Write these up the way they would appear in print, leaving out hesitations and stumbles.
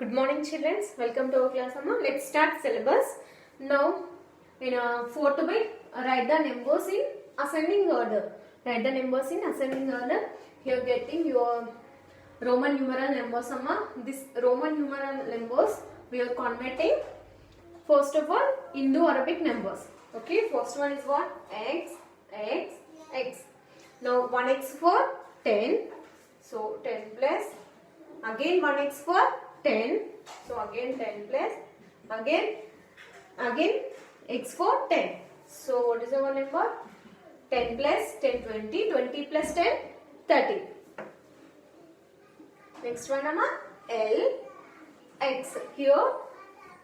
Good morning, children. Welcome to our class. Amma. Let's start syllabus. Now, in fourth bit, write the numbers in ascending order. Write the numbers in ascending order. Here, getting your Roman numeral numbers. Amma. This Roman numeral numbers we are converting. First of all, Indo-Arabic numbers. Okay. First one is what? X, X, X. Now 1x for 10. So 10 plus. Again 1x for 10. So again 10 plus. Again x for 10. So what is our number? 10 plus 10 20. 20 plus 10 30. Next one Amma L X. Here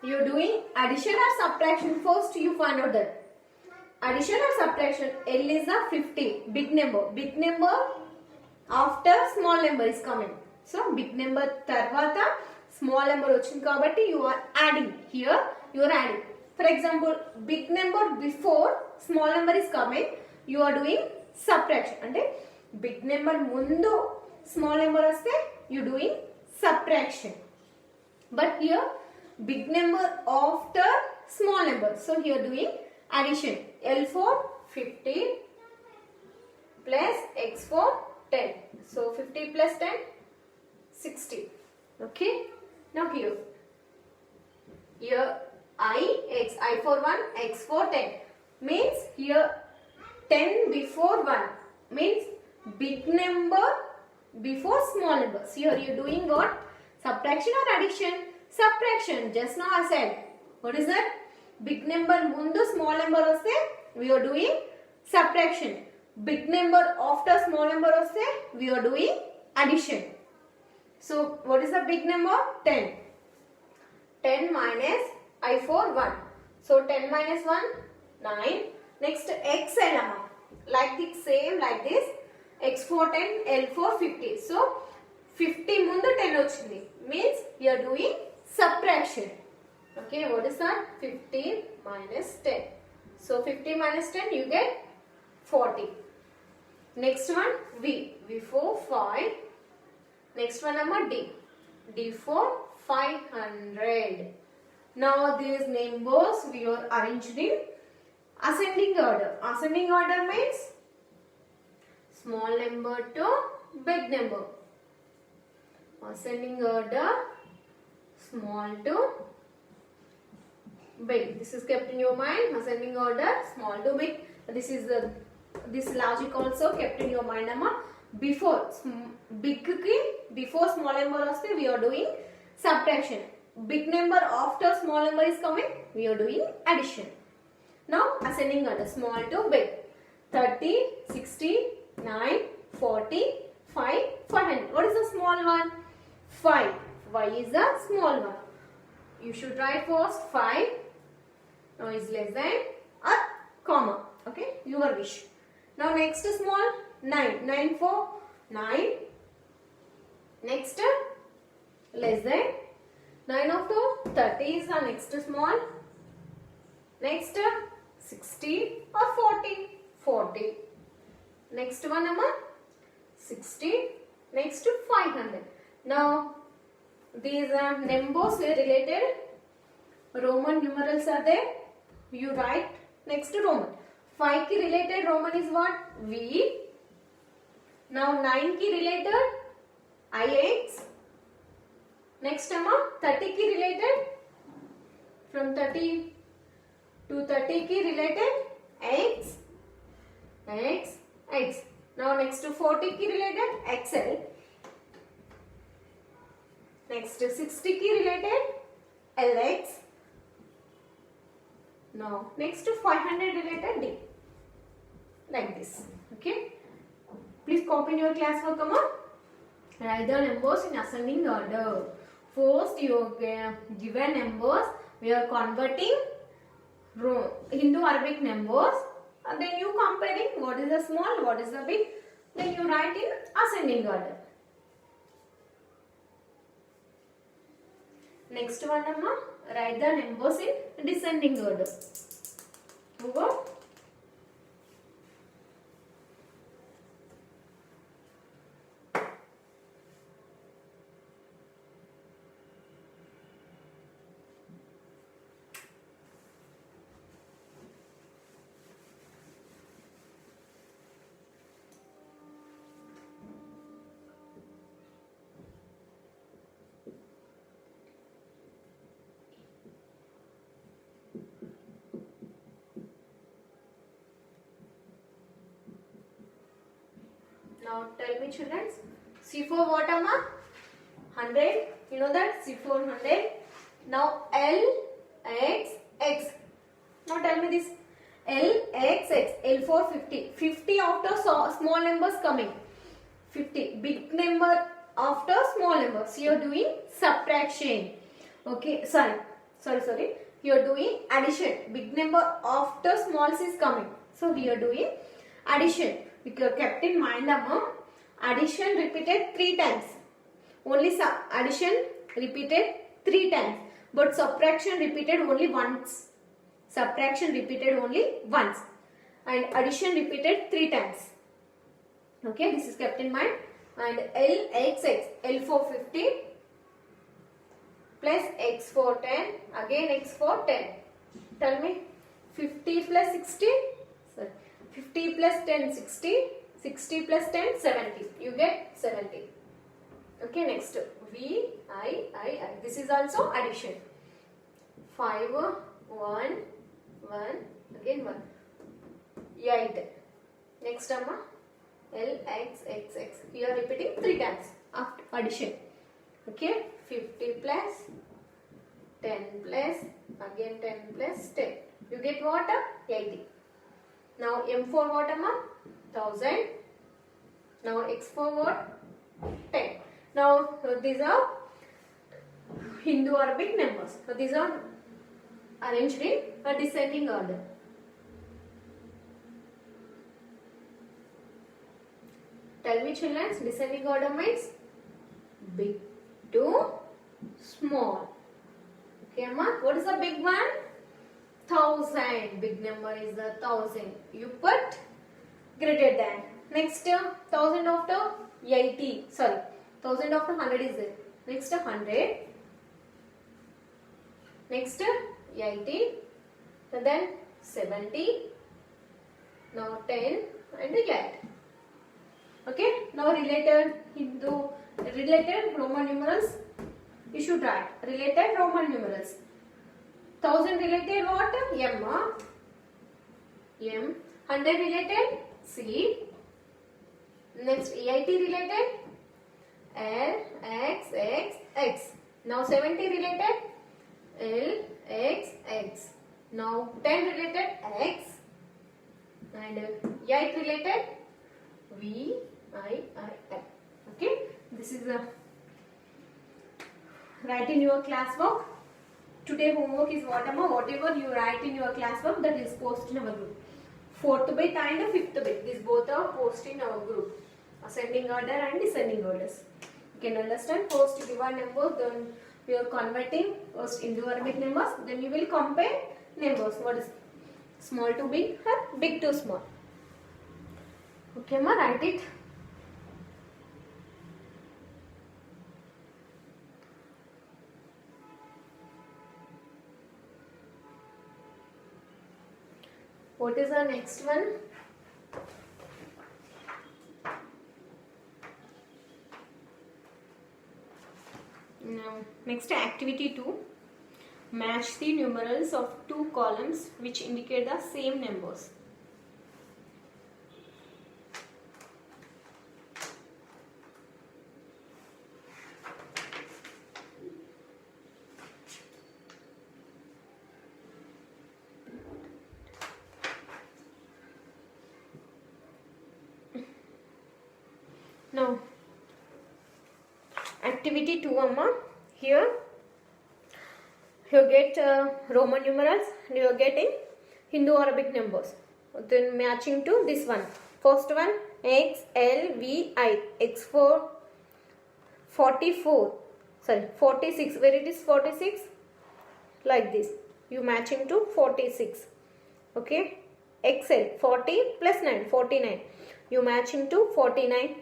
you are doing addition or subtraction. First you find out that. Addition or subtraction. L is a 50. Big number. Big number after small number is coming. So big number tarvata small number వచ్చింది కాబట్టి you are adding. Here you are adding. For example, big number before small number is coming, you are doing subtraction. అంటే big number ముందు small number వస్తే you doing subtraction. But here big number after small number. So here doing addition. L for 50 plus x for 10. So 50 plus 10 60. Okay. Now here I x, I for 1, x for 10 means here 10 before 1 means big number before small number. So here you are doing what? Subtraction or addition? Subtraction. Just now I said. What is that? Big number mundu small number vaste we are doing subtraction. Big number after small number vaste we are doing addition. So what is the big number? 10. 10 minus I for 1. So 10 minus 1 9. Next x element like the same like this. X for 10, L for 50. So 50 mundu 10 ochindi means you are doing subtraction. Okay, what is that? 15 minus 10. So 50 minus 10 you get 40. Next one V. V for 5. Next one number D. D for 500. Now these numbers we are arranged in ascending order. Ascending order means small number to big number. Ascending order small to big. This is kept in your mind. Ascending order small to big. This logic also kept in your mind. Amma. Before big ki before small number vaste we are doing subtraction. Big number after small number is coming we are doing addition. Now ascending order small to big. 30, 60, 9, 40, 5, 500. What is the small one? 5. Y is the small one. You should write first 5. Now is less than or comma. Okay, your wish. Now next small 9. 9 for 9. Next less than 9 of 2. 30 is the next small. Next 60 or 40. 40. Next one number 60. Next 500. Now these numbers are related. Roman numerals are there. You write next to Roman. 5 ki related Roman is what? V. Now 9 ki related IX. Next 30 ki related. From 30 to 30 ki related X. X. X. Now next to 40 ki related XL. Next 60 ki related LX. Now next to 500 related D. Like this. Okay. Please copy in your class work. Write the numbers in ascending order. First you given numbers we are converting into Arabic numbers. And then you comparing what is the small, what is the big. Then you write in ascending order. Next one write the numbers in descending order. Move on. Now tell me children, C4 what amma? 100. You know that C4 100. Now L X X. Now tell me this. L X X. L4 50. 50 after small numbers coming. 50. Big number after small number. So you are doing subtraction. Okay. Sorry. You are doing addition. Big number after smalls is coming. So we are doing addition. You kept in mind addition repeated 3 times. Only addition repeated 3 times. But subtraction repeated only once. Subtraction repeated only once. And addition repeated 3 times. Okay, this is kept in mind. And L, X, X. L for 50 plus X for 10. Again X for 10. Tell me. 50 plus 60. Sorry. 50 plus 10, 60. 60 plus 10, 70. You get 70. Okay, next. V, I. This is also addition. 5, 1, again 1. 8. Next, amma. L, X, X, X. You are repeating 3 times after addition. Okay, 50 plus 10 plus, again 10 plus 10. You get what? 80. Now M for what amma? 1000. Now X for what? 10. Now these are Hindu Arabic numbers. So these are arranged in a descending order. Tell me children, descending order means big to small. Okay, amma? What is the big one? 1000. Big number is the 1000. You put greater than. Next, 1000 after 80. Sorry, 1000 after 100 is there. Next, 100. Next, 80. And then 70. Now 10 and 8. Okay. Now related Roman numerals. You should write related Roman numerals. 1000 related what? M. 100 related C. Next 80 related L, X, X, X. Now 70 related L, X, X. Now 10 related X. And 8 related V, I. Okay. This is a write in your classwork. Today homework is whatever you write in your classwork, that is posted in our group. 4th bit and 5th bit. These both are posted in our group. Ascending order and descending orders. You can understand. First you divide numbers, then you are converting first into Arabic numbers, then you will compare numbers. What is small to big and big to small. Okay, ma, write it. What is our next one? Now, next activity 2. Match the numerals of 2 columns which indicate the same numbers. Now, activity 2 amma, here you get Roman numerals and you are getting Hindu Arabic numbers. Then matching to this one. First one X, L, V, I. X for 44. Sorry, 46. Where it is 46? Like this. You matching to 46. Okay. XL 40 plus 9. 49. You matching to 49.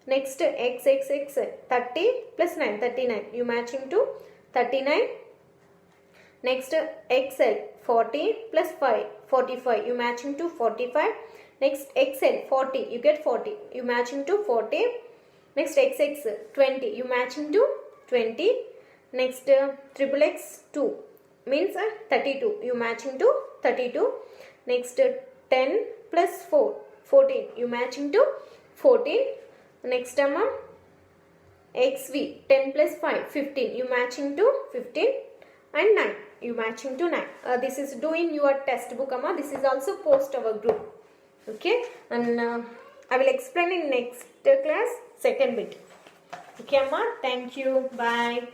Next XXX 30 plus 9, 39. You matching to 39. Next XL 40 plus 5, 45. You matching to 45. Next XL 40. You get 40. You matching to 40. Next XX 20. You matching to 20. Next XXX 2 means 32. You matching to 32. Next 10 plus 4, 14. You matching to 14. Next amma, xv 10 plus 5 15, you matching to 15, and 9 you matching to 9. This is do in your test book amma. This is also post our group. Okay, and I will explain in next class second bit. Okay amma, thank you, bye.